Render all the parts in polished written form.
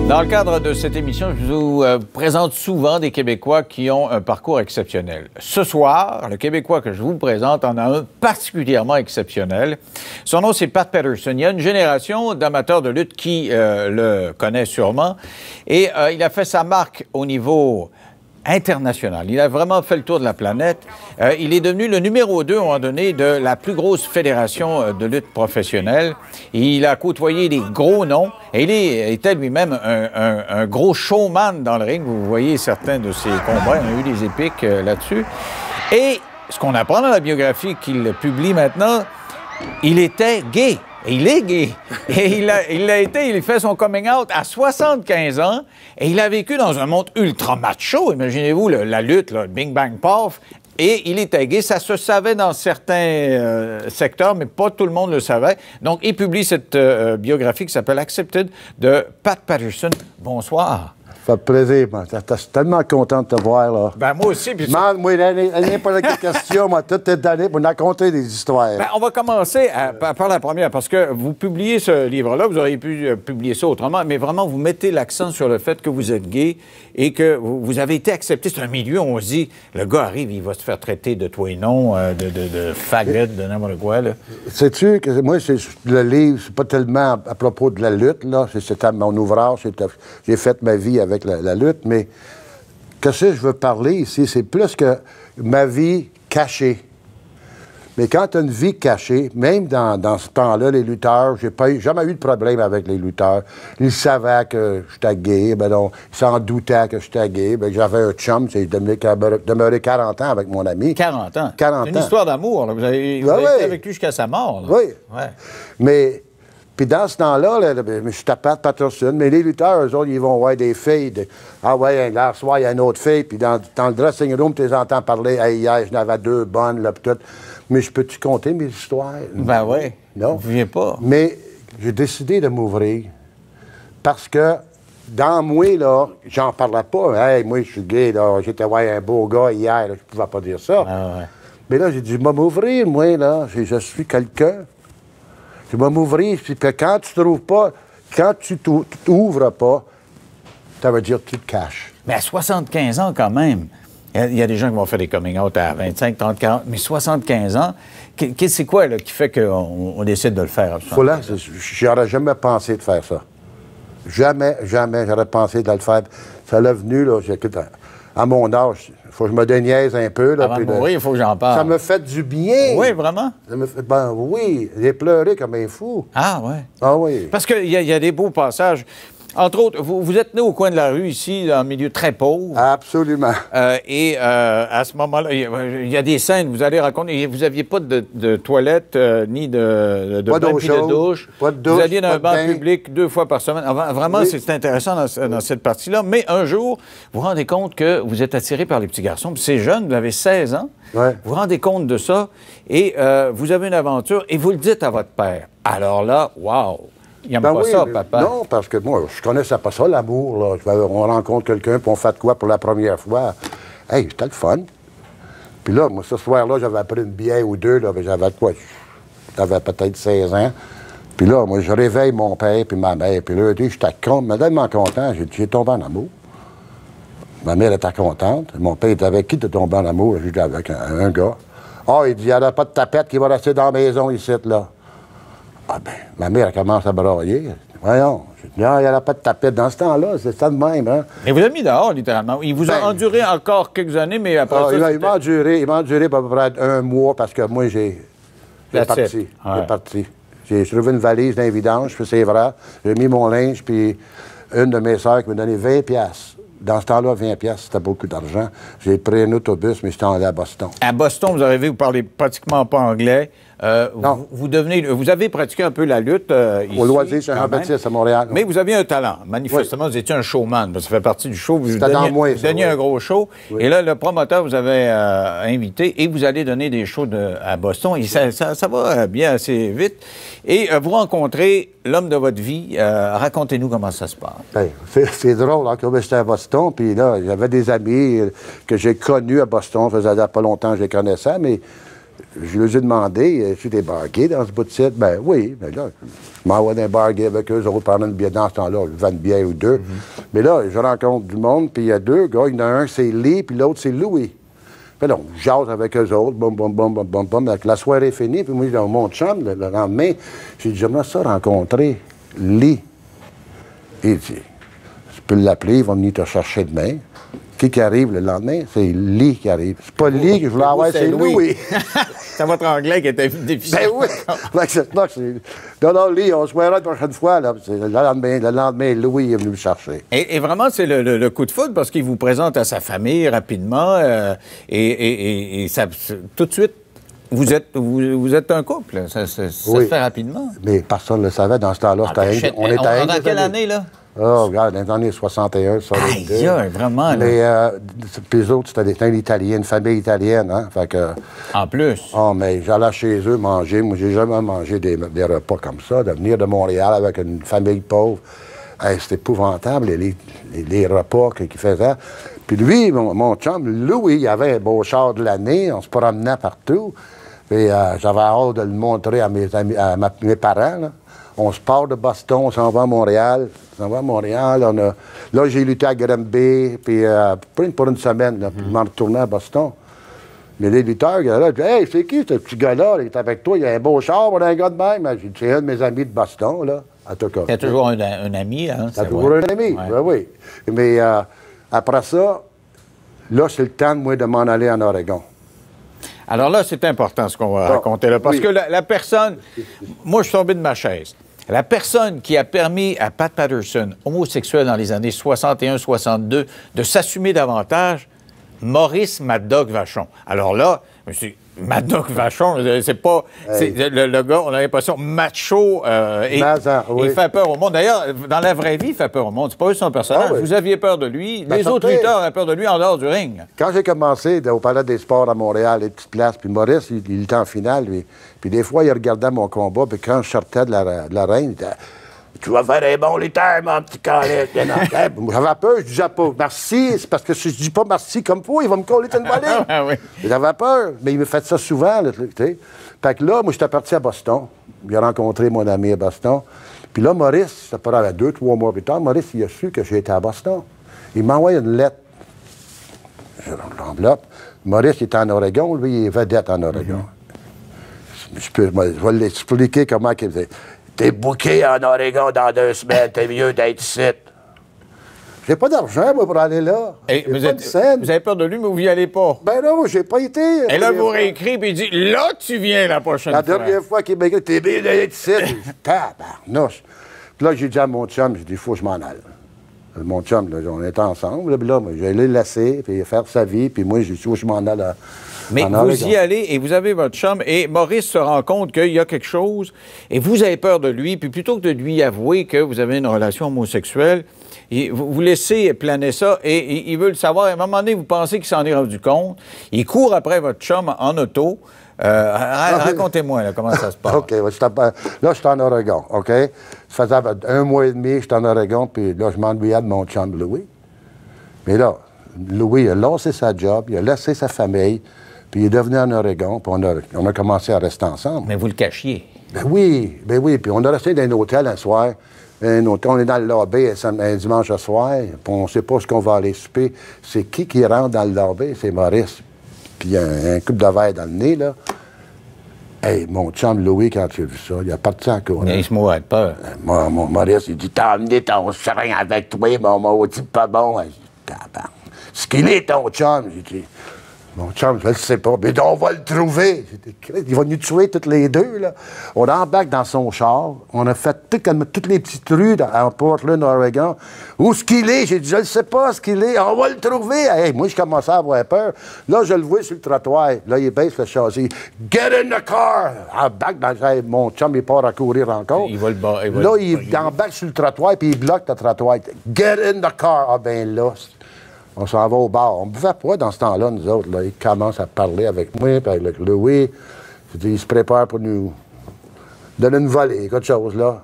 Dans le cadre de cette émission, je vous présente souvent des Québécois qui ont un parcours exceptionnel. Ce soir, le Québécois que je vous présente en a un particulièrement exceptionnel. Son nom, c'est Pat Patterson. Il y a une génération d'amateurs de lutte qui le connaît sûrement. Et il a fait sa marque au niveau international. Il a vraiment fait le tour de la planète. Il est devenu le numéro 2, à un moment donné, de la plus grosse fédération de lutte professionnelle. Il a côtoyé des gros noms et il était lui-même un gros showman dans le ring. Vous voyez certains de ses combats. Il y a eu des épiques là-dessus. Et ce qu'on apprend dans la biographie qu'il publie maintenant, il était gay. Et il est gay. Et il fait son coming out à 75 ans et il a vécu dans un monde ultra macho. Imaginez-vous la lutte, là, bing, bang, paf. Et il était gay. Ça se savait dans certains secteurs, mais pas tout le monde le savait. Donc, il publie cette biographie qui s'appelle Accepted de Pat Patterson. Bonsoir. Ça fait plaisir, man. Je suis tellement content de te voir, là. Ben, moi aussi. Puis man, moi, n'importe quelle question, moi, tout est donné pour nous raconter des histoires. Ben, on va commencer par la première, parce que vous publiez ce livre-là, vous auriez pu publier ça autrement, mais vraiment, vous mettez l'accent sur le fait que vous êtes gay et que vous avez été accepté. C'est un milieu où on se dit, le gars arrive, il va se faire traiter de toi et non, de faggot, de n'importe quoi, là. Sais-tu que moi, le livre, c'est pas tellement à propos de la lutte, là. C'était mon ouvrage, j'ai fait ma vie avec la lutte, mais qu'est-ce que je veux parler ici, c'est plus que ma vie cachée. Mais quand tu as une vie cachée, même dans ce temps-là, les lutteurs, j'ai jamais eu de problème avec les lutteurs. Ils savaient que j'étais gay, ben non, ils s'en doutaient que j'étais gay. Ben, j'avais un chum, j'ai demeuré 40 ans avec mon ami. 40 ans? 40 ans. C'est une histoire d'amour, là. Vous avez été avec lui jusqu'à sa mort, là. Oui. Ouais. Mais... Puis dans ce temps-là, je suis à Pat Patterson, mais les lutteurs, eux autres, ils vont voir des filles. Ah ouais, là, ce soir, il y a une autre fille. Puis dans le dressing room, tu les entends parler. Hey, hier, j'en avais 2 bonnes, là, puis tout. Mais je peux-tu compter mes histoires? Ben oui. Non. Vous ne viens pas. Mais j'ai décidé de m'ouvrir parce que dans moi, là, j'en parlais pas. Hey, moi, je suis gay, là. J'étais voir un beau gars hier, là, je pouvais pas dire ça. Ah ouais. Mais là, j'ai dit, je vais m'ouvrir, moi, là. Je suis quelqu'un. Je vais m'ouvrir, puis quand tu trouves pas, quand tu t'ouvres pas, ça veut dire que tu te caches. Mais à 75 ans, quand même, il y a des gens qui vont faire des coming out à 25, 30, 40, mais 75 ans, c'est quoi là, qui fait qu'on décide de le faire? Voilà, j'aurais jamais pensé de faire ça. Jamais j'aurais pensé de le faire. Ça l'est venu, là, à mon âge, il faut que je me déniaise un peu. Là, avant de mourir, il faut que j'en parle. Ça me fait du bien. Oui, vraiment? Ben oui, j'ai pleuré comme un fou. Ah oui? Ah oui. Parce qu'il y a des beaux passages. Entre autres, vous êtes né au coin de la rue ici, dans un milieu très pauvre. Absolument. Et à ce moment-là, il y a des scènes, vous allez raconter, vous n'aviez pas de toilette, ni de bain, puis de douche. Pas de douche. Vous alliez dans un banc public 2 fois par semaine. Vraiment, oui. C'est intéressant dans cette partie-là. Mais un jour, vous vous rendez compte que vous êtes attiré par les petits garçons. Puis c'est jeune, vous avez 16 ans. Ouais. Vous vous rendez compte de ça. Et vous avez une aventure et vous le dites à votre père. Alors là, wow! Il n'aime pas ça, papa. Non, parce que moi, je connaissais pas ça, l'amour. On rencontre quelqu'un, puis on fait de quoi pour la première fois. Hey, c'était le fun. Puis là, moi, ce soir-là, j'avais pris une bière ou 2, là, j'avais quoi? J'avais peut-être 16 ans. Puis là, moi, je réveille mon père puis ma mère. Puis là, j'étais tellement content, j'ai tombé en amour. Ma mère était contente. Mon père était avec qui de tomber en amour? J'étais avec un gars. Ah, il dit, il n'y a pas de tapette qui va rester dans la maison ici, là. Ah ben, ma mère, elle commence à brailler. Voyons. Je dis, non, il n'y en a pas de tapette dans ce temps-là. C'est ça de même, hein. Et vous avez mis dehors, littéralement. Il vous a enduré encore quelques années, mais après ça, il m'a enduré à peu près 1 mois parce que moi, j'ai parti. Ouais. J'ai parti. J'ai trouvé une valise d'un vidange, puis c'est vrai. J'ai mis mon linge, puis une de mes sœurs qui m'a donné 20 $. Dans ce temps-là, 20 $, c'était beaucoup d'argent. J'ai pris un autobus, mais j'étais allé à Boston. À Boston, vous arrivez, vous parlez pratiquement pas anglais. Non. Vous avez pratiqué un peu la lutte ici. Au Loisir Saint-Jean-Baptiste à Montréal. Mais vous aviez un talent. Manifestement, vous étiez un showman. Ça fait partie du show. Vous donniez un gros show. Oui. Et là, le promoteur vous avait invité et vous allez donner des shows à Boston. Et ça va bien assez vite. Et vous rencontrez l'homme de votre vie. Racontez-nous comment ça se passe. Ben, c'est drôle, hein, comme j'étais à Boston. Puis là, j'avais des amis que j'ai connus à Boston. Ça faisait pas longtemps que je les connaissais, mais je lui ai demandé, tu des bar gays dans ce bout de site? Ben oui. Ben là, je m'envoie dans un bar gay avec eux autres pendant une bière dans ce temps-là. Je vends une bière ou deux. Mais là, je rencontre du monde, puis il y a deux gars. Il y en a un, c'est Lee, puis l'autre, c'est Louis. Puis là, on jase avec eux autres, boum, boum, boum, boum, boum, boum. La soirée est finie, puis moi, dans mon chambre, le lendemain, j'ai dit, j'aimerais ça rencontrer Lee. Il dit, tu peux l'appeler, il va venir te chercher demain. Qui arrive le lendemain? C'est Lee qui arrive. C'est pas Lee que je voulais avoir, c'est Louis. C'est votre anglais qui était déficient. Ben oui! Non, Lee, on se verra la prochaine fois. Là. Le lendemain, Louis est venu me chercher. Et vraiment, c'est le coup de foudre parce qu'il vous présente à sa famille rapidement et ça, tout de suite, vous êtes un couple. Ça se fait rapidement. Mais personne ne le savait dans ce temps-là. On était dans quelle année, là? Oh, regarde, dans les années 61, 62. Aïe, vraiment, là. Mais puis les autres, c'était une famille italienne, hein? Fait que... En plus. Oh, mais j'allais chez eux manger. Moi, j'ai jamais mangé des repas comme ça. De venir de Montréal avec une famille pauvre, hey, c'était épouvantable, les repas qu'il faisait. Puis lui, mon chum, Louis, il avait un beau char de l'année. On se promenait partout. Puis j'avais hâte de le montrer à mes parents, là. On se part de Boston, on s'en va à Montréal. Là, j'ai lutté à Granby, puis pour une semaine, là, puis je m'en retournais à Boston. Mais les lutteurs, là, ils disaient, hey, c'est qui ce petit gars-là? Il est avec toi, il a un beau char, on a un gars de même. J'ai dit, c'est un de mes amis de Boston, là. En tout cas. C'est toujours un ami, hein? C'est toujours un ami, ouais. Oui. Mais après ça, là, c'est le temps, moi, de m'en aller en Oregon. Alors là, c'est important ce qu'on va raconter là, parce que la personne, moi, je suis tombé de ma chaise. La personne qui a permis à Pat Patterson, homosexuel dans les années 61-62, de s'assumer davantage, Maurice Mad Dog Vachon. Alors là, monsieur Mad Dog Vachon, c'est pas... Hey. Le gars, on a l'impression macho il fait peur au monde. D'ailleurs, dans la vraie vie, il fait peur au monde. C'est pas eux son personnage. Vous aviez peur de lui. Les autres lutteurs avaient peur de lui en dehors du ring. Quand j'ai commencé au Palais des Sports à Montréal, les petites places, puis Maurice, il était en finale, lui. Puis des fois, il regardait mon combat, puis quand je sortais de la reine, il disait « Tu vas faire un bon lutteur, mon petit calé. » J'avais peur, je disais pas « Merci », c'est parce que si je dis pas « Merci » comme toi, il va me coller une volée. Oui. J'avais peur, mais il me fait ça souvent, tu sais. Fait que là, moi, j'étais parti à Boston. J'ai rencontré mon ami à Boston. Puis là, Maurice, ça paraît 2-3 mois plus tard, Maurice, il a su que j'étais à Boston. Il m'a envoyé une lettre. J'ai l'enveloppe. Maurice est en Oregon, lui, il est vedette en Oregon. Je vais l'expliquer comment il faisait. T'es booké en Oregon dans 2 semaines, t'es mieux d'être ici. J'ai pas d'argent, moi, pour aller là. Vous avez peur de lui, mais vous n'y allez pas. Ben non, j'ai pas été. Et là, vous réécrit, puis il dit, là, tu viens la prochaine fois. La dernière fois qu'il m'a dit, t'es mieux d'être ici. Tabarnouche. Puis là, j'ai dit à mon chum, j'ai dit, il faut que je m'en aille. Mon chum, là, on était ensemble. Là, moi, j'allais le laisser, puis faire sa vie, puis moi, j'ai dit, il faut que je m'en aille. Mais vous y allez et vous avez votre chum et Maurice se rend compte qu'il y a quelque chose et vous avez peur de lui. Puis plutôt que de lui avouer que vous avez une relation homosexuelle, vous laissez planer ça et il veut le savoir. À un moment donné, vous pensez qu'il s'en est rendu compte. Il court après votre chum en auto. Racontez-moi là, comment ça se passe. OK. Là, je suis en Oregon. OK? Ça faisait 1 mois et demi, j'étais en Oregon, puis là, je m'ennuyais de mon chum Louis. Mais là, Louis a laissé sa job, il a laissé sa famille. Puis il est devenu en Oregon, puis on a commencé à rester ensemble. Mais vous le cachiez. Ben oui. Puis on a resté dans un hôtel un soir. On est dans le lobby un dimanche au soir, puis on ne sait pas ce qu'on va aller souper. C'est qui rentre dans le lobby? C'est Maurice. Puis il y a un coupe de verre dans le nez, là. Hey, mon chum Louis, quand il a vu ça, il a parti en courant. Il se mourait de peur. Maurice, il dit, t'as amené ton seringue avec toi, mon maudit pas bon. Ce qu'il est, ton chum, j'ai dit. Mon chum, je ne le sais pas, mais on va le trouver. Il va nous tuer toutes les deux, là. On embarque dans son char. On a fait toutes les petites rues en Portland, Oregon. Où est-ce qu'il est? J'ai dit, je ne sais pas ce qu'il est. On va le trouver. Hey, moi, je commençais à avoir peur. Là, je le vois sur le trottoir. Là, il baisse le châssis. Get in the car! Embarque dans mon chum, il part à courir encore. Là, il embarque sur le trottoir, puis il bloque le trottoir. Get in the car! Ah, ben là... On s'en va au bar. On ne buvait pas dans ce temps-là, nous autres. Là. Ils commencent à parler avec moi, puis avec Louis. Ils se préparent pour nous donner une volée, quelque chose, là.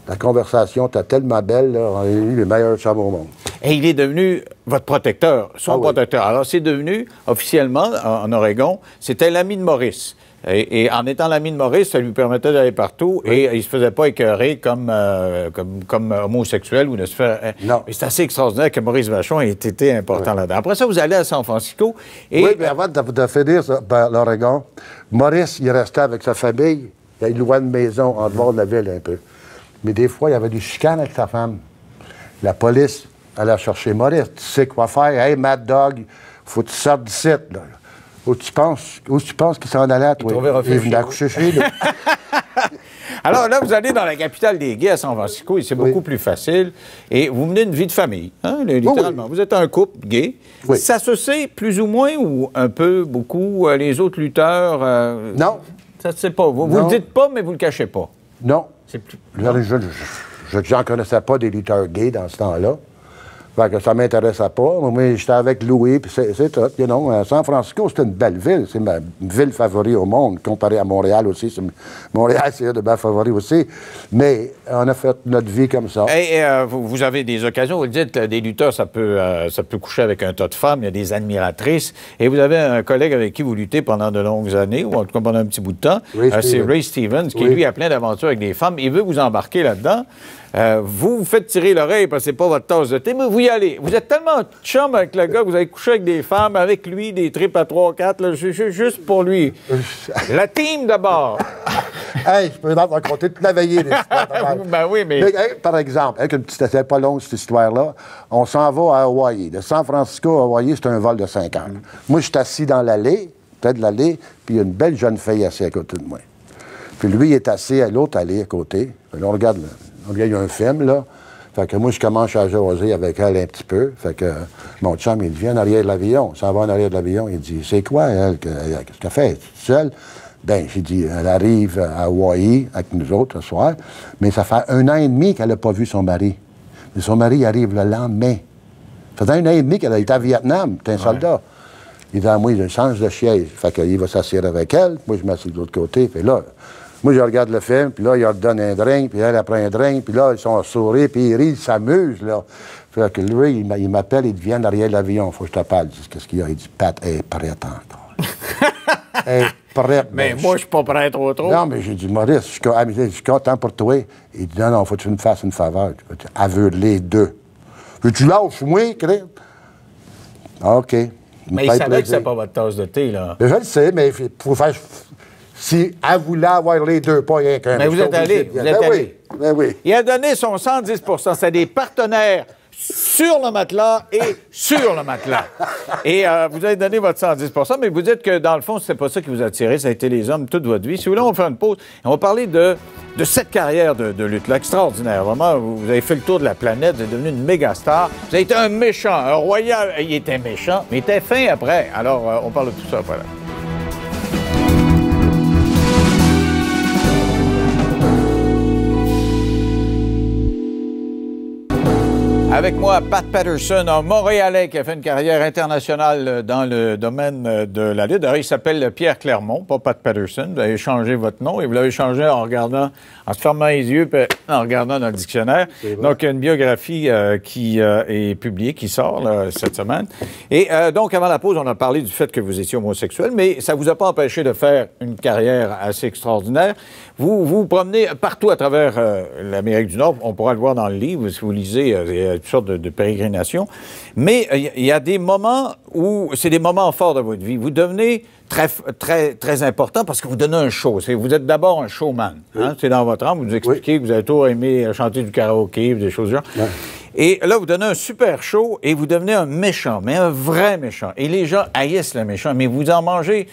La conversation était tellement belle, là. On a eu les meilleurs chums au monde. Et il est devenu votre protecteur, son protecteur. Alors, c'est devenu, officiellement, en Oregon, c'était l'ami de Maurice. Et en étant l'ami de Maurice, ça lui permettait d'aller partout et il se faisait pas écœurer comme homosexuel ou de se faire... Non. Mais c'est assez extraordinaire que Maurice Vachon ait été important là-dedans. Après ça, vous allez à San Francisco et... Oui, mais avant de finir l'Oregon, Maurice, il restait avec sa famille. Il louait une maison en dehors de la ville un peu. Mais des fois, il y avait des chicanes avec sa femme. La police allait chercher Maurice. Tu sais quoi faire? Hey, Mad Dog, faut que tu sortes d'ici, là. Où tu penses qu'il s'en allait, toi? Il venait accoucher chez nous. Alors là, vous allez dans la capitale des gays à San Francisco et c'est beaucoup plus facile. Et vous menez une vie de famille, hein, littéralement. Vous êtes un couple gay. Ça se sait plus ou moins ou un peu, beaucoup, les autres lutteurs? Non. Ça se sait pas. Vous le dites pas, mais vous le cachez pas. Non. C'est plus... J'en connaissais pas des lutteurs gays dans ce temps-là. Fait que ça m'intéressait pas. Mais j'étais avec Louis, puis c'est tout. You know, San Francisco, c'est une belle ville. C'est ma ville favorite au monde, comparée à Montréal aussi. Montréal, c'est une de mes favoris aussi. Mais on a fait notre vie comme ça. Et vous avez des occasions, vous le dites, des lutteurs, ça peut coucher avec un tas de femmes, il y a des admiratrices. Et vous avez un collègue avec qui vous luttez pendant de longues années, ou en tout cas pendant un petit bout de temps. C'est Ray Stevens, qui lui a plein d'aventures avec des femmes. Il veut vous embarquer là-dedans. Vous faites tirer l'oreille parce que c'est pas votre tasse de thé, mais vous y allez. Vous êtes tellement chum avec le gars que vous avez couché avec des femmes, avec lui, des tripes à 3-4, juste pour lui. La team d'abord. Hey, je peux en raconter toute la veillée. Ben oui, mais... Par exemple, avec une petite... C'était pas long, cette histoire-là. On s'en va à Hawaï. De San Francisco à Hawaï, c'est un vol de 5 heures. Moi, je suis assis dans l'allée, près de l'allée, puis il y a une belle jeune fille assise à côté de moi. Puis lui, il est assis à l'autre allée à côté. Puis là, on regarde il y a un film, là. Fait que moi, je commence à jaser avec elle un petit peu. Fait que mon chum, il vient en arrière de l'avion. Il s'en va en arrière de l'avion. Il dit, c'est quoi, elle? Qu'est-ce qu'elle fait? Elle est seule? Bien, j'ai dit, elle arrive à Hawaï avec nous autres ce soir. Mais ça fait 1 an et demi qu'elle n'a pas vu son mari. Mais son mari arrive le lendemain. Ça fait 1 an et demi qu'elle était à Vietnam. T'es un soldat. Il dit, moi, je change de chaise. Fait qu'il va s'asseoir avec elle. Moi, je m'assieds de l'autre côté. Puis là, moi, je regarde le film, puis là, il leur donne un drink, puis elle prend un drink, puis là, ils sont sourires, puis ils rient, ils s'amusent, là. Fait que lui, il m'appelle, il vient derrière l'avion. Faut que je te parle. Qu'est-ce qu'il y a? Il dit, Pat, elle est prête encore. Elle est prête. Mais moi, je suis pas prêt trop. Non, mais j'ai dit, Maurice, je suis content pour toi. Il dit, non, faut que tu me fasses une faveur. Aveu les deux. Veux-tu lâches-moi, crème? OK. Mais il savait que c'est pas votre tasse de thé, là. Je le sais, mais il faut faire... Si elle voulait avoir les deux, pas rien qu'un. Mais vous êtes allé. Vous êtes allé. Ben oui. Il a donné son 110 %. C'est des partenaires sur le matelas et sur le matelas. Et vous avez donné votre 110 %, mais vous dites que, dans le fond, c'est pas ça qui vous a attiré. Ça a été les hommes toute votre vie. Si vous voulez, on va faire une pause. On va parler de cette carrière de lutte-là, extraordinaire. Vraiment, vous avez fait le tour de la planète. Vous êtes devenu une méga star. Vous avez été un méchant, un royal. Il était méchant, mais il était fin après. Alors, on parle de tout ça après. Avec moi, Pat Patterson, un Montréalais qui a fait une carrière internationale dans le domaine de la lutte. D'ailleurs, il s'appelle Pierre Clermont, pas Pat Patterson. Vous avez changé votre nom et vous l'avez changé en se fermant les yeux et en regardant dans le dictionnaire. Donc, une biographie qui est publiée, qui sort là, cette semaine. Et donc, avant la pause, on a parlé du fait que vous étiez homosexuel, mais ça ne vous a pas empêché de faire une carrière assez extraordinaire. Vous vous promenez partout à travers l'Amérique du Nord. On pourra le voir dans le livre, si vous lisez, il y a toutes sortes de pérégrinations. Mais il y a des moments où c'est des moments forts de votre vie. Vous devenez très important parce que vous donnez un show. Vous êtes d'abord un showman. Hein? C'est dans votre âme. Vous nous expliquez que vous avez toujours aimé chanter du karaoké, des choses du genre. Ouais. Et là, vous donnez un super show et vous devenez un méchant, mais un vrai méchant. Et les gens haïssent le méchant, mais vous en mangez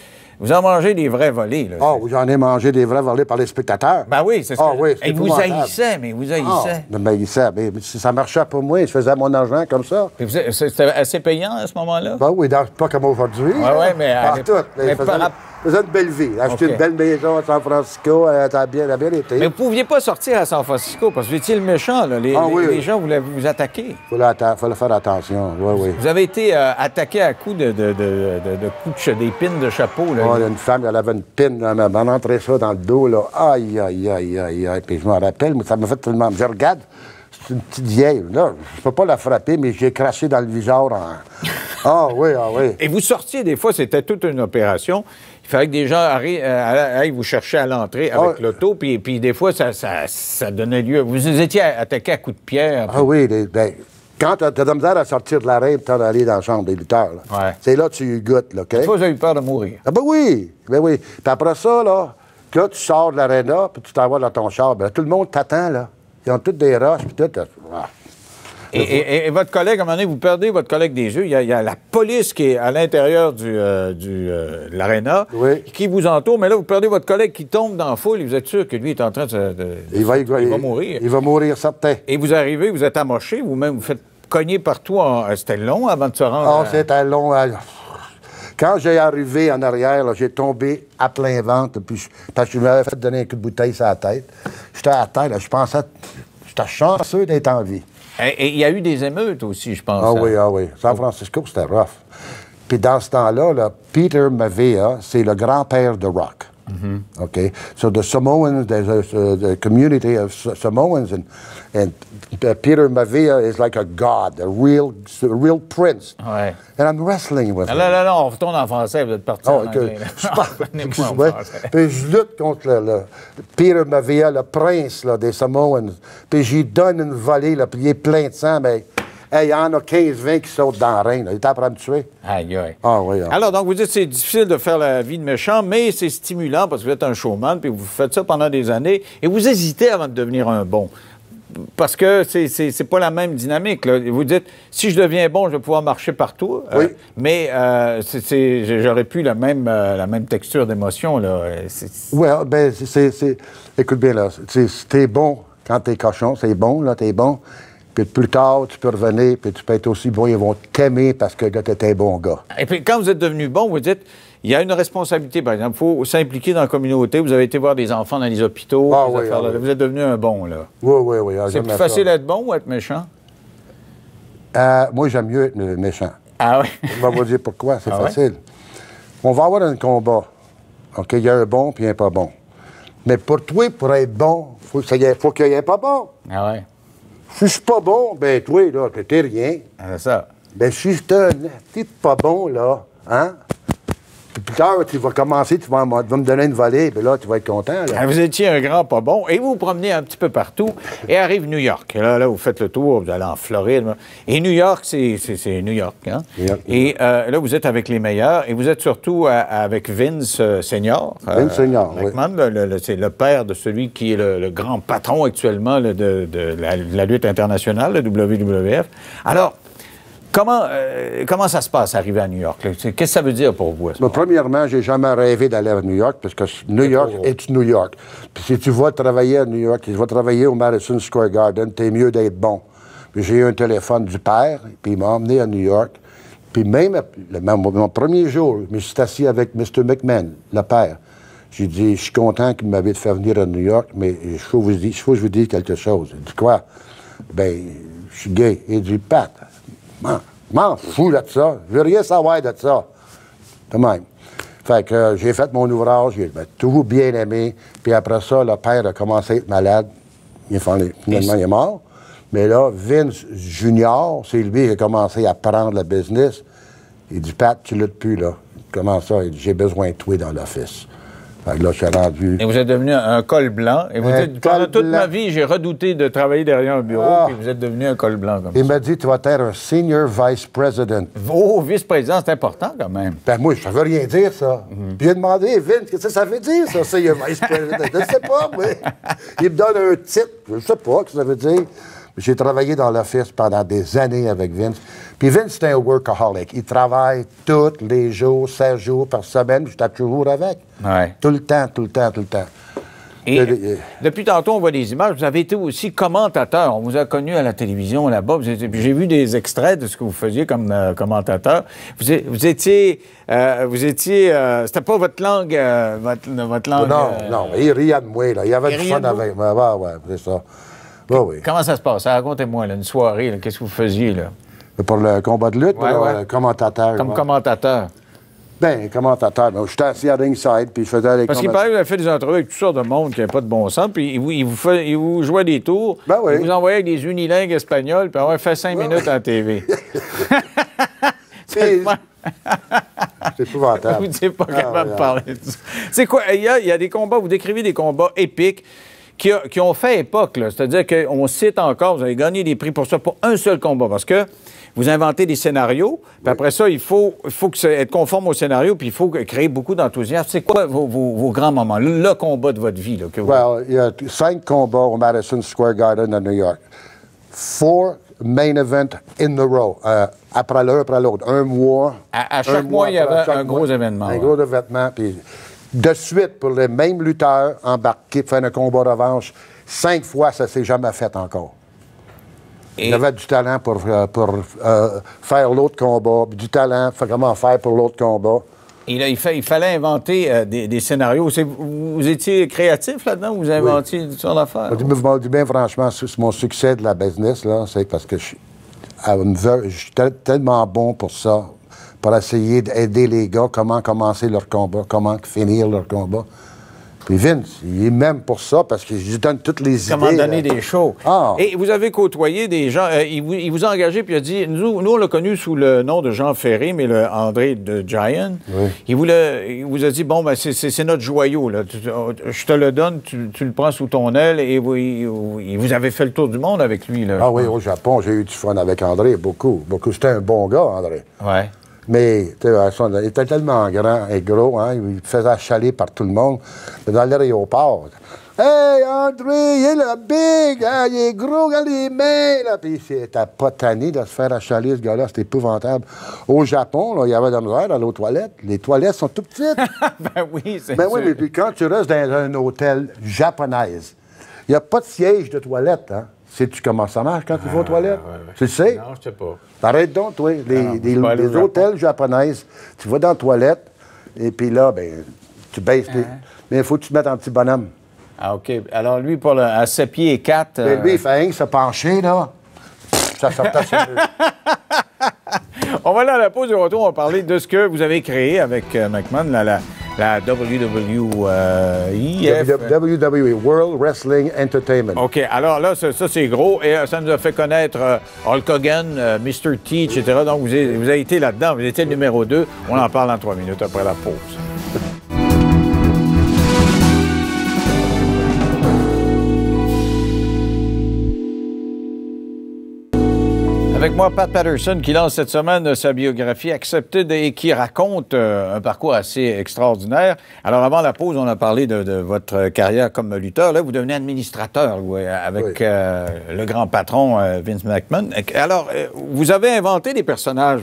des vrais volets. Là, j'en ai mangé des vrais volets par les spectateurs. Ben oui, c'est ça. Et vous haïssez, mais vous haïssez. Mais ça marchait pour moi, je faisais mon argent comme ça. C'était assez payant à ce moment-là? Ben oui, pas comme aujourd'hui. Oui, mais... Je faisais une belle vie. Acheter une belle maison à San Francisco, ça a bien été. Mais vous ne pouviez pas sortir à San Francisco parce que vous étiez le méchant. Là. Les gens voulaient vous attaquer. Il fallait faire attention, oui. Vous avez été attaqué à coups de coups d'épines de chapeau. Là. Il y a une femme, elle avait une pine, elle m'a entré ça dans le dos. Là. Aïe. Puis je me rappelle, mais ça m'a fait tellement... Je regarde, c'est une petite vieille. Là, je peux pas la frapper, mais j'ai craché dans le viseur en... Ah oui, ah oui. Et vous sortiez, des fois, c'était toute une opération. Il fallait que des gens aillent vous chercher à l'entrée avec l'auto, puis des fois, ça donnait lieu. Vous étiez attaqué à coups de pierre. Ah oui, quand t'as de la misère à sortir de l'arène, t'as d'aller dans la chambre des lutteurs. Ouais. C'est là que tu goûtes, là, OK? Des fois, vous avez eu peur de mourir. Ah ben oui, ben oui. Puis après ça, là tu sors de l'aréna, puis tu t'en vas dans ton char. Ben, tout le monde t'attend, là. Ils ont toutes des roches, puis tout. Et votre collègue, à un moment donné, vous perdez votre collègue des yeux. Il y a la police qui est à l'intérieur de l'aréna, qui vous entoure. Mais là, vous perdez votre collègue qui tombe dans la foule. Et vous êtes sûr que lui est en train il va mourir. Il va mourir, certain. Et vous arrivez, vous êtes amoché, vous-même, vous faites cogner partout. C'était long avant de se rendre. Ah, c'était long. Quand j'ai arrivé en arrière, là, j'ai tombé à plein ventre. Puis parce que je m'avais fait donner un coup de bouteille sur la tête. J'étais à la tête, là, je pensais... J'étais chanceux d'être en vie. Et il y a eu des émeutes aussi, je pense. Ah oui. San Francisco, c'était rough. Puis dans ce temps-là, là, Peter Maivia, c'est le grand-père de Rock. OK? So the Samoans, there's a community of Samoans, and Peter Maivia is like a god, a real prince. Ouais. And I'm wrestling with him. Là, on retourne en français, vous êtes parti en anglais. Puis je lutte contre le Peter Maivia, le prince là, des Samoans. Puis j'y donne une volée, là, puis il est plein de sang, mais... Hey, il y en a 15-20 qui sautent dans la reine. Il est en train de me tuer. Aïe, aïe. Ah oui. Alors, donc, vous dites que c'est difficile de faire la vie de méchant, mais c'est stimulant parce que vous êtes un showman, puis vous faites ça pendant des années, et vous hésitez avant de devenir un bon. Parce que c'est pas la même dynamique, là. Vous dites, si je deviens bon, je vais pouvoir marcher partout. Mais j'aurais plus la même texture d'émotion, là. Oui, bien, écoute bien, là. T'es bon quand t'es cochon, c'est bon, là, t'es bon. Puis plus tard, tu peux revenir, puis tu peux être aussi bon. Ils vont t'aimer parce que là, t'es un bon gars. Et puis, quand vous êtes devenu bon, vous dites, il y a une responsabilité, par exemple. Il faut s'impliquer dans la communauté. Vous avez été voir des enfants dans les hôpitaux. Vous êtes devenu un bon, là. Oui. C'est plus facile d'être bon ou être méchant? Moi, j'aime mieux être méchant. Ah oui? Je vais vous dire pourquoi. C'est facile. On va avoir un combat. OK? Il y a un bon puis un pas bon. Mais pour toi, pour être bon, faut qu'il y ait un pas bon. Ah oui? Si je suis pas bon, ben toi, là, t'es rien. C'est ça. Ben si t'es pas bon, là, hein? Puis plus tard, tu vas commencer, tu vas me donner une volée, puis là, tu vas être content, là. Vous étiez un grand pas bon, et vous vous promenez un petit peu partout, et arrive New York. Là, vous faites le tour, vous allez en Floride. Et New York, c'est New York, hein? Et là, vous êtes avec les meilleurs, et vous êtes surtout avec Vince Senior. Vince Senior, oui. C'est le père de celui qui est le grand patron actuellement de la lutte internationale, le WWF. Alors, comment ça se passe, arriver à New York? Qu'est-ce que ça veut dire pour vous? Premièrement, j'ai jamais rêvé d'aller à New York, parce que New York est New York. Puis si tu vas travailler à New York, si tu vas travailler au Madison Square Garden, t'es mieux d'être bon. Puis j'ai eu un téléphone du père, puis il m'a emmené à New York. Puis même mon premier jour, je me suis assis avec Mr. McMahon, le père. J'ai dit, je suis content qu'il m'avait fait venir à New York, mais il faut que je vous dise quelque chose. Il dit, quoi? Ben, je suis gay. Il dit, Pat, m'en fous de ça. Je veux rien savoir de ça. De même. Fait que j'ai fait mon ouvrage, j'ai toujours bien aimé. Puis après ça, le père a commencé à être malade. Finalement, il est mort. Mais là, Vince Junior, c'est lui qui a commencé à prendre le business. Il dit, Pat, tu luttes plus, là. Comment ça? Il dit, j'ai besoin de toi dans l'office. Fait que là, je suis rendu... Et vous êtes devenu un col blanc. Et vous dites, pendant toute ma vie, j'ai redouté de travailler derrière un bureau, puis vous êtes devenu un col blanc comme ça. Il m'a dit, tu vas être un senior vice president. Oh, vice-président, c'est important quand même. Ben moi, ça veut rien dire, ça. Puis il a demandé, Vince, qu'est-ce que ça veut dire, ça, senior vice president? Je ne sais pas, mais il me donne un titre. Je ne sais pas ce que ça veut dire. J'ai travaillé dans l'office pendant des années avec Vince. Puis Vince, c'est un workaholic. Il travaille tous les jours, 16 jours par semaine. J'étais toujours avec. Ouais. Tout le temps. Et depuis tantôt, on voit des images. Vous avez été aussi commentateur. On vous a connu à la télévision là-bas. J'ai vu des extraits de ce que vous faisiez comme commentateur. Vous étiez... c'était pas votre langue... votre langue... Non. Il riait de moi, là. Il y avait du fun avec moi. Ouais, c'est ça. Oui. Comment ça se passe? Racontez-moi, une soirée, qu'est-ce que vous faisiez, là? Pour le combat de lutte, commentateur. Comme commentateur. Ben, commentateur. J'étais assis à ringside, puis je faisais les Parce qu'il paraît que vous avez fait des entrevues avec toutes sortes de monde qui n'avait pas de bon sens, puis il vous jouait des tours, Ben oui. il vous envoyait avec des unilingues espagnols, puis on fait 5 minutes en TV. C'est épouvantable. Vous n'êtes pas capable de parler de ça. C'est quoi? Il y a des combats, vous décrivez des combats épiques qui ont fait époque, là. C'est-à-dire qu'on cite encore, vous avez gagné des prix pour ça, pour un seul combat, parce que vous inventez des scénarios, puis après ça, il faut être conforme au scénario, puis il faut créer beaucoup d'enthousiasme. C'est quoi vos grands moments, le combat de votre vie? Là, que vous... Well, il y a 5 combats au Madison Square Garden à New York. 4 main events in a row, après l'autre. Un mois. À chaque mois, il y avait un gros événement. Un gros événement, puis de suite, pour les mêmes lutteurs embarqués pour faire un combat de revanche, 5 fois, ça ne s'est jamais fait encore. Il y avait du talent pour faire l'autre combat, du talent, comment faire pour l'autre combat. Et là, il fallait inventer des scénarios. Vous étiez créatif là-dedans? Vous inventiez sur l'affaire? Je me dis bien franchement, mon succès de la business, là, c'est parce que je suis tellement bon pour ça, pour essayer d'aider les gars comment commencer leur combat, comment finir leur combat. Puis Vince, il est même pour ça, parce que je lui donne toutes les idées. Comment donner des shows. Ah. Et vous avez côtoyé des gens, il vous a engagé, puis il a dit, nous on l'a connu sous le nom de Jean Ferré, mais le André de Giant. Oui. Il vous a dit, bon, ben c'est notre joyau, là. Je te le donne, tu le prends sous ton aile, et vous avez fait le tour du monde avec lui, là. Ah oui, au Japon, j'ai eu du fun avec André, beaucoup. C'était un bon gars, André. Ouais. Mais il était tellement grand et gros, hein, il faisait achaler par tout le monde. Mais dans l'aéroport, « Hey, André, il est là, big, hein, il est gros, regarde les mains! » là. Puis il était pas tanné de se faire achaler, ce gars-là, c'était épouvantable. Au Japon, là, il y avait de la misère dans les toilettes. Les toilettes sont tout petites. Ben oui, c'est Ben oui, mais puis quand tu restes dans un hôtel japonaise, il n'y a pas de siège de toilette, hein? Sais-tu comment ça marche quand tu vas aux toilettes? Ouais. Tu le sais? Non, je sais pas. Arrête donc, toi. Les hôtels japonaises, tu vas dans la toilette, et puis là, ben, tu baisses les... Mais il faut que tu te mettes en petit bonhomme. Ah, OK. Alors, lui, à 7 pieds et 4... Mais lui, il fait rien que se pencher, là. Ça sortait sur lui. On va aller à la pause de retour. On va parler de ce que vous avez créé avec McMahon, la WWE. WWE, World Wrestling Entertainment. OK. Alors là, ça c'est gros. Et ça nous a fait connaître Hulk Hogan, Mr. T, etc. Donc, vous avez été là-dedans. Vous étiez le numéro 2. On en parle dans 3 minutes après la pause. Avec moi, Pat Patterson, qui lance cette semaine sa biographie Accepted et qui raconte un parcours assez extraordinaire. Alors, avant la pause, on a parlé de votre carrière comme lutteur. Là, vous devenez administrateur avec le grand patron Vince McMahon. Alors, vous avez inventé des personnages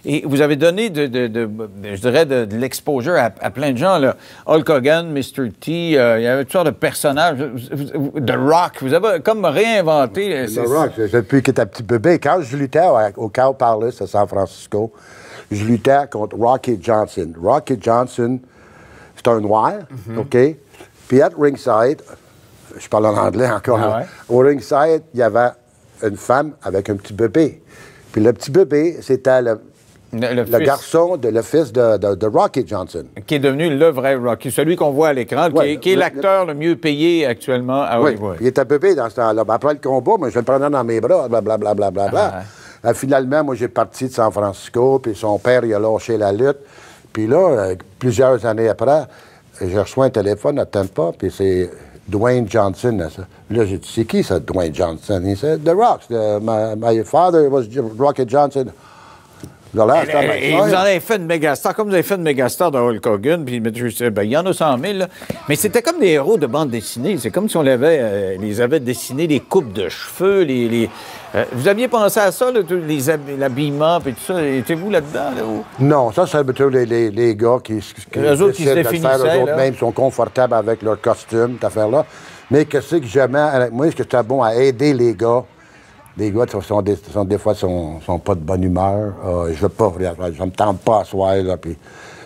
et vous avez donné, je dirais, de l'exposure à plein de gens. Là. Hulk Hogan, Mr. T, il y avait toutes sortes de personnages. The Rock, vous avez comme réinventé. The Rock, depuis qu'il était un petit bébé. Quand je luttais au Cow Palace à San Francisco, je luttais contre Rocky Johnson. Rocky Johnson, c'est un noir, OK? Puis à ringside, je parle en anglais encore, au ringside, il y avait une femme avec un petit bébé. Puis le petit bébé, c'était le garçon, le fils de Rocky Johnson. Qui est devenu le vrai Rocky, celui qu'on voit à l'écran, qui est l'acteur le mieux payé actuellement. Ah, oui. Il était bébé dans ce temps-là. Après le combat, moi, je le prenais dans mes bras, blablabla. Finalement, moi, j'ai parti de San Francisco, puis son père, il a lâché la lutte. Puis là, plusieurs années après, je reçois un téléphone à Tampa, puis c'est Dwayne Johnson. Là, j'ai dit, c'est qui ça, Dwayne Johnson? Il dit, The Rock. My father was Rocky Johnson. Et vous en avez fait une mégastar, comme vous avez fait une mégastar de Hulk Hogan, puis il y en a 100 000, là. Mais c'était comme des héros de bande dessinée. C'est comme si on les avait dessinés, les coupes de cheveux, vous aviez pensé à ça, l'habillement, et tout ça? Étiez-vous là-dedans? Là, ou? Non, ça, c'est plutôt les gars qui eux autres qui se définissaient. Eux autres mêmes sont confortables avec leur costume, cette affaire-là. Mais qu'est-ce que j'aimais? Moi, est-ce que c'était bon à aider les gars? Les gars, des fois, sont pas de bonne humeur. Je me tente pas à soir, là, puis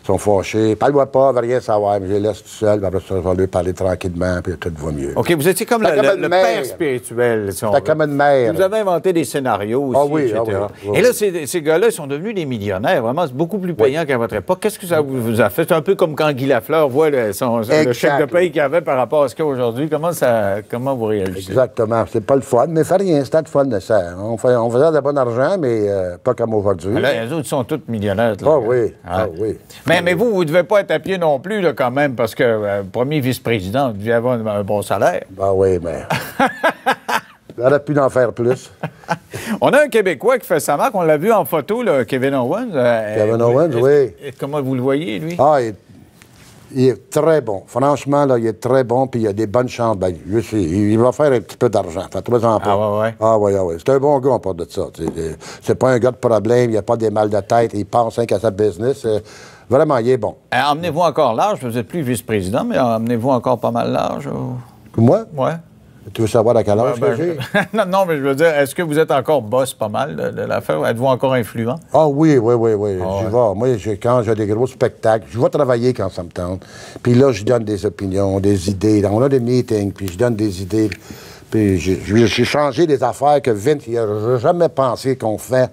sont fâchés. Parle-moi pas, va rien savoir, mais je les laisse tout seul, puis après ça, je vais leur parler tranquillement, puis tout va mieux. OK, vous étiez comme le père spirituel. Si C'était comme une mère. Vous avez inventé des scénarios aussi, etc. Oui. Et là, ces gars-là, ils sont devenus des millionnaires. Vraiment, c'est beaucoup plus payant qu'à votre époque. Qu'est-ce que ça vous a fait? C'est un peu comme quand Guy Lafleur voit le chèque de paye qu'il avait par rapport à ce qu'il y a aujourd'hui. Comment vous réagissez? Exactement. C'est pas le fun, mais fait rien. C'était le fun de ça. On faisait de bon argent, mais pas comme aujourd'hui. Là, les autres sont tous millionnaires. Ah oui. Ah oui. Mais vous ne devez pas être à pied non plus, là, quand même, parce que premier vice-président, vous devez avoir un bon salaire. Ben oui, mais... On aurait pu en faire plus. On a un Québécois qui fait sa marque. On l'a vu en photo, là, Kevin Owens. Kevin Owens, oui. Comment vous le voyez, lui? Ah, il est très bon. Franchement, là, il est très bon, puis il a des bonnes chances. Ben, il va faire un petit peu d'argent. Fait 3 ans. Ah ouais. C'est un bon gars, on parle de ça. C'est pas un gars de problème, il a pas des mal de tête, il pense qu'à sa business. Vraiment, il est bon. Emmenez-vous encore large, vous n'êtes plus vice-président, mais emmenez-vous encore pas mal large? Moi? Oui. Tu veux savoir à quel âge que j'ai? non, mais je veux dire, est-ce que vous êtes encore boss pas mal de l'affaire? Êtes-vous encore influent? Ah oui. J'y vais. Moi, quand j'ai des gros spectacles, je vais travailler quand ça me tente. Puis là, je donne des opinions, des idées. On a des meetings, puis je donne des idées. Puis j'ai changé des affaires que Vince n'a jamais pensé qu'on fait.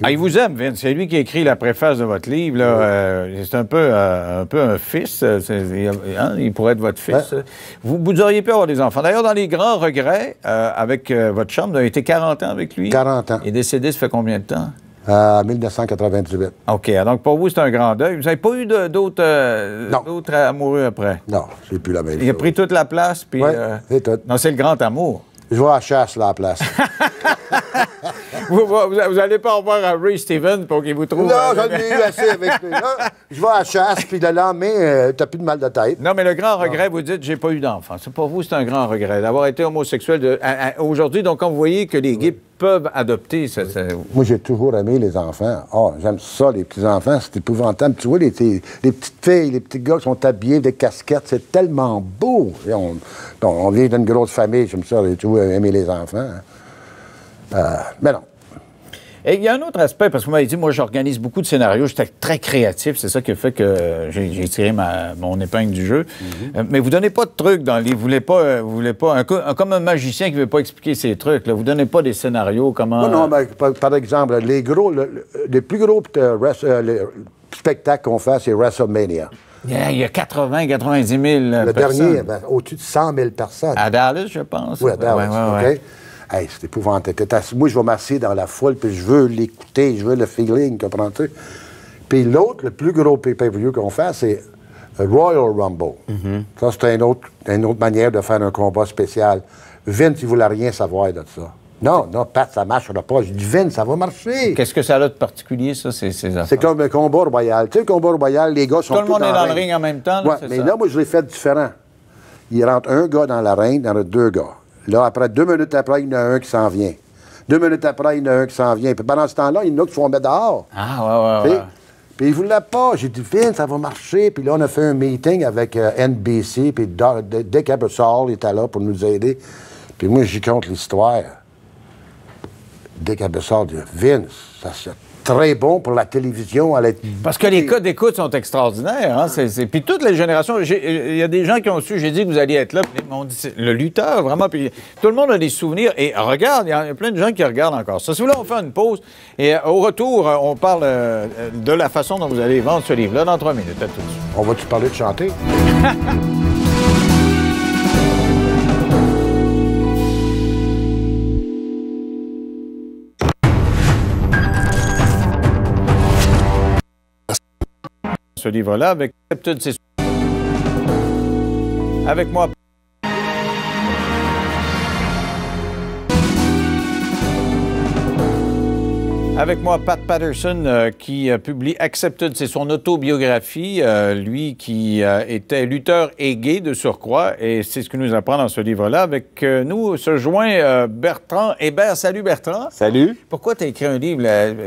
Ah, il vous aime, Vince. C'est lui qui a écrit la préface de votre livre. Là. C'est un peu un fils. Il pourrait être votre fils. Ouais. Vous auriez pu avoir des enfants. D'ailleurs, dans les grands regrets, avec votre chum, vous avez été 40 ans avec lui. 40 ans. Il est décédé, ça fait combien de temps? 1998. OK. Donc, pour vous, c'est un grand deuil. Vous n'avez pas eu d'autres amoureux après? Non, c'est plus la même chose. Il a pris toute la place, puis... c'est tout. Non, c'est le grand amour. Je vais à la chasse, là, à la place. Vous n'allez pas revoir à Ray Stevens pour qu'il vous trouve... Non, j'en ai eu assez avec lui. Je vais à la chasse, puis le lendemain, t'as plus de mal de tête. Non, mais le grand regret, vous dites, j'ai pas eu d'enfant. C'est pour vous, c'est un grand regret d'avoir été homosexuel aujourd'hui. Donc, quand vous voyez que les gays peuvent adopter... Moi, j'ai toujours aimé les enfants. Oh, j'aime ça, les petits-enfants. C'est épouvantable. Tu vois, les petites filles, les petits gars qui sont habillés des casquettes, c'est tellement beau. On vient d'une grosse famille, j'aime ça, j'ai toujours aimé les enfants. Mais non. Et il y a un autre aspect, parce que vous m'avez dit, moi, j'organise beaucoup de scénarios, j'étais très créatif, c'est ça qui a fait que j'ai tiré mon épingle du jeu. Mais vous donnez pas de trucs dans le livre, vous voulez pas comme un magicien qui ne veut pas expliquer ses trucs, là, vous donnez pas des scénarios, comment... Non, mais par exemple, les plus gros spectacles qu'on fait, c'est WrestleMania. Il y a 80-90 000 Le personnes. dernier, au-dessus de 100 000 personnes. À Dallas, je pense. Oui, à Dallas, OK. Hey, c'est épouvantable. Moi, je vais m'asseoir dans la foule, puis je veux l'écouter, je veux le feeling, comprends-tu? Puis l'autre, le plus gros pay-per-view qu'on fait, c'est Royal Rumble. Ça, c'est une autre manière de faire un combat spécial. Vince, il voulait rien savoir de ça. Non, Pat, ça ne marchera pas. Je dis, Vince, ça va marcher. Qu'est-ce que ça a de particulier, ça, ces affaires? C'est comme un combat royal. Tu sais, le combat royal, les gars sont tous tout le monde est dans le ring en même temps, là, ouais, mais là, moi, je l'ai fait différent. Il rentre un gars dans la ring, il y en a 2 gars. Là, après 2 minutes après, il y en a un qui s'en vient. 2 minutes après, il y en a un qui s'en vient. Puis pendant ce temps-là, il y en a qui se font mettre dehors. Ah, ouais. Puis il ne voulait pas. J'ai dit, Vince, ça va marcher. Puis là, on a fait un meeting avec NBC. Puis Dick Ebersol était là pour nous aider. Puis moi, j'y compte l'histoire. Dick Ebersol dit, Vince, ça c'est très bon pour la télévision. Parce que les cas d'écoute sont extraordinaires. Hein? Puis toutes les générations, il y a des gens qui ont su, j'ai dit que vous alliez être là, puis ils m'ont dit, le lutteur, vraiment. Puis tout le monde a des souvenirs. Et regarde, il y a plein de gens qui regardent encore ça. Si vous voulez, on fait une pause. Et au retour, on parle de la façon dont vous allez vendre ce livre-là dans 3 minutes. À tout de suite. On va-tu parler de chanter? Ce livre-là, avec moi. Avec moi, Pat Patterson, qui publie Accepted, c'est son autobiographie, lui qui était lutteur et gay de surcroît, et c'est ce que nous apprend dans ce livre-là. Avec nous se joint Bertrand Hébert. Salut Bertrand. Salut. Pourquoi tu as écrit un livre?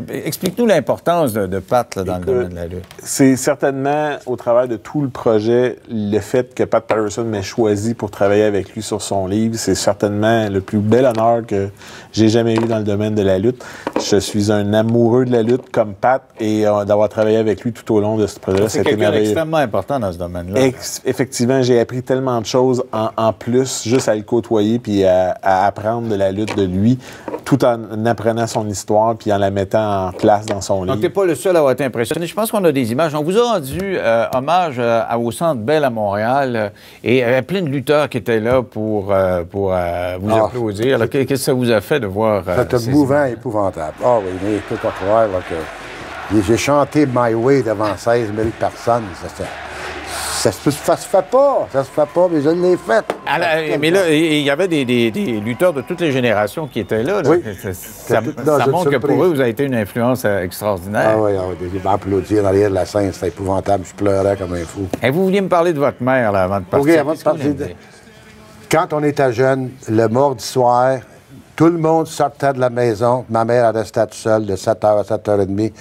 Explique-nous l'importance de Pat là, dans le domaine de la lutte. C'est certainement, au travers de tout le projet, le fait que Pat Patterson m'ait choisi pour travailler avec lui sur son livre, c'est certainement le plus bel honneur que j'ai jamais eu dans le domaine de la lutte. Je suis un amoureux de la lutte comme Pat et d'avoir travaillé avec lui tout au long de ce projet-là, C'est c'était quelqu'un merveilleux. d'extrêmement important dans ce domaine-là. Effectivement, j'ai appris tellement de choses en plus, juste à le côtoyer puis à apprendre de la lutte de lui, tout en apprenant son histoire puis en la mettant en place dans son livre. Donc, tu n'es pas le seul à avoir été impressionné. Je pense qu'on a des images. On vous a rendu hommage au Centre Bell à Montréal et il y avait plein de lutteurs qui étaient là pour vous applaudir. Là, qu'est-ce que ça vous a fait de voir C'était ces mouvant, images? épouvantable. Ah oui, mais écoute, à croire là, que j'ai chanté My Way devant 16 000 personnes. Ça se fait pas. Ça se fait pas, mais je l'ai fait. Mais là, il y avait des lutteurs de toutes les générations qui étaient là. Oui. Ça montre que pour eux, vous avez été une influence extraordinaire. Ah oui, ils m'applaudir derrière de la scène, c'était épouvantable. Je pleurais comme un fou. Et vous vouliez me parler de votre mère là, avant de partir. OK, avant de partir. Quand on était jeune, le mardi soir, tout le monde sortait de la maison. Ma mère elle restait toute seule de 7h à 7h30.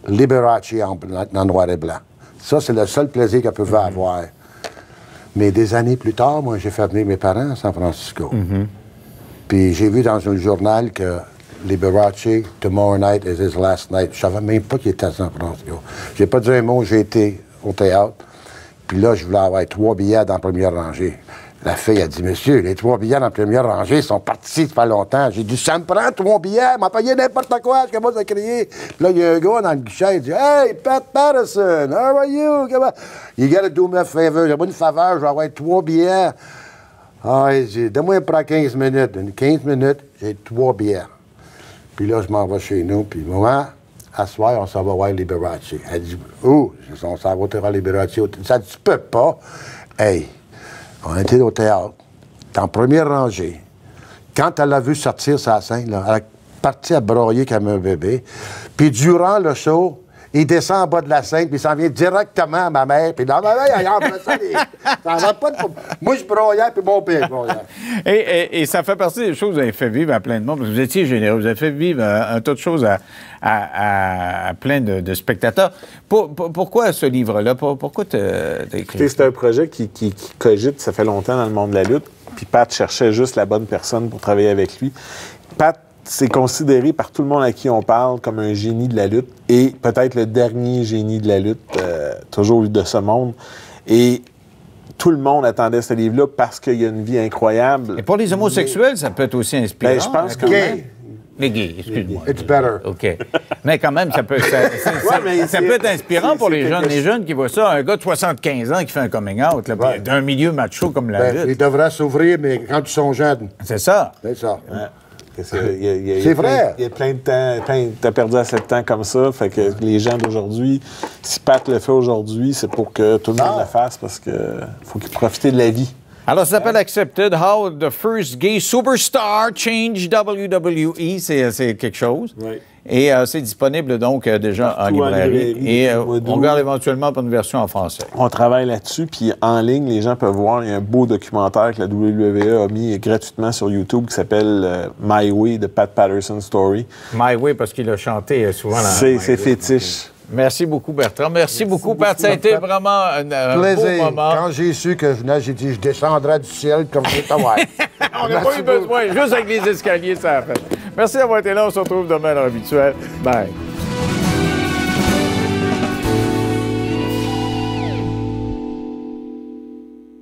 Liberace en noir et blanc. Ça, c'est le seul plaisir qu'elle pouvait avoir. Mais des années plus tard, moi, j'ai fait venir mes parents à San Francisco. Puis j'ai vu dans un journal que Liberace, tomorrow night is his last night. Je savais même pas qu'il était à San Francisco. J'ai pas dit un mot, j'ai été au théâtre. Puis là, je voulais avoir 3 billets dans la première rangée. La fille a dit, monsieur, les 3 billets dans la première rangée sont partis depuis longtemps. J'ai dit, ça me prend 3 billets, m'a payé n'importe quoi, je commence à crier. Puis là, il y a un gars dans le guichet, il dit, hey, Pat Patterson, how are you? You gotta do me a favor, j'ai pas une faveur, je vais avoir 3 billets. Ah, il dit, donne-moi pour 15 minutes. Une 15 minutes, j'ai 3 billets. Puis là, je m'en vais chez nous, puis maman, à ce soir, on s'en va voir Liberace. Elle dit, où? On s'en va voir Liberace. Ça dit, tu peux pas. Hey! On était au théâtre, en première rangée. Quand elle l'a vu sortir sa scène, là, elle est partie à broyer comme un bébé. Puis durant le show, il descend en bas de la scène, puis il s'en vient directement à ma mère. Puis là, ma mère, elle embrassait les... Ça n'arrête pas de... Moi, je broyais, puis mon père broyait. Et ça fait partie des choses que vous avez fait vivre à plein de monde, parce que vous étiez généreux. Vous avez fait vivre un tas de choses à plein de spectateurs. Pourquoi ce livre-là? Pourquoi t'as écrit? C'est un projet qui cogite, ça fait longtemps dans le monde de la lutte. Puis Pat cherchait juste la bonne personne pour travailler avec lui. Pat, c'est considéré par tout le monde à qui on parle comme un génie de la lutte et peut-être le dernier génie de la lutte toujours de ce monde. Et tout le monde attendait ce livre-là parce qu'il y a une vie incroyable. Et pour les homosexuels, ça peut être aussi inspirant. Ben, je pense que Les gays, excuse-moi. It's better. OK. Mais quand même, ça peut être inspirant pour les jeunes. Les jeunes qui voient ça, un gars de 75 ans qui fait un coming out, là, Ouais. d'un milieu macho comme la lutte. Ils devraient s'ouvrir, mais quand ils sont jeunes. C'est ça. C'est ça. C'est vrai. Il y a plein de temps, t'as perdu assez de temps comme ça, fait que les gens d'aujourd'hui, si Pat le fait aujourd'hui, c'est pour que tout le monde le fasse parce que faut qu'il profite de la vie. Alors, ça s'appelle Accepted, How the First Gay Superstar Changed WWE. C'est quelque chose. Oui. Et c'est disponible donc déjà en librairie. Et on regarde éventuellement pour une version en français. On travaille là-dessus, puis en ligne, les gens peuvent voir. Il y a un beau documentaire que la WWE a mis gratuitement sur YouTube qui s'appelle My Way de Pat Patterson Story. My Way, parce qu'il a chanté souvent. C'est fétiche. Merci beaucoup, Bertrand. Merci beaucoup, Pat. Ça a été vraiment un beau moment. Quand j'ai su que je venais, j'ai dit, je descendrai du ciel comme c'est à voir. On n'a pas eu besoin. Juste avec les escaliers, ça a fait. Merci d'avoir été là. On se retrouve demain à l'heure habituelle. Bye.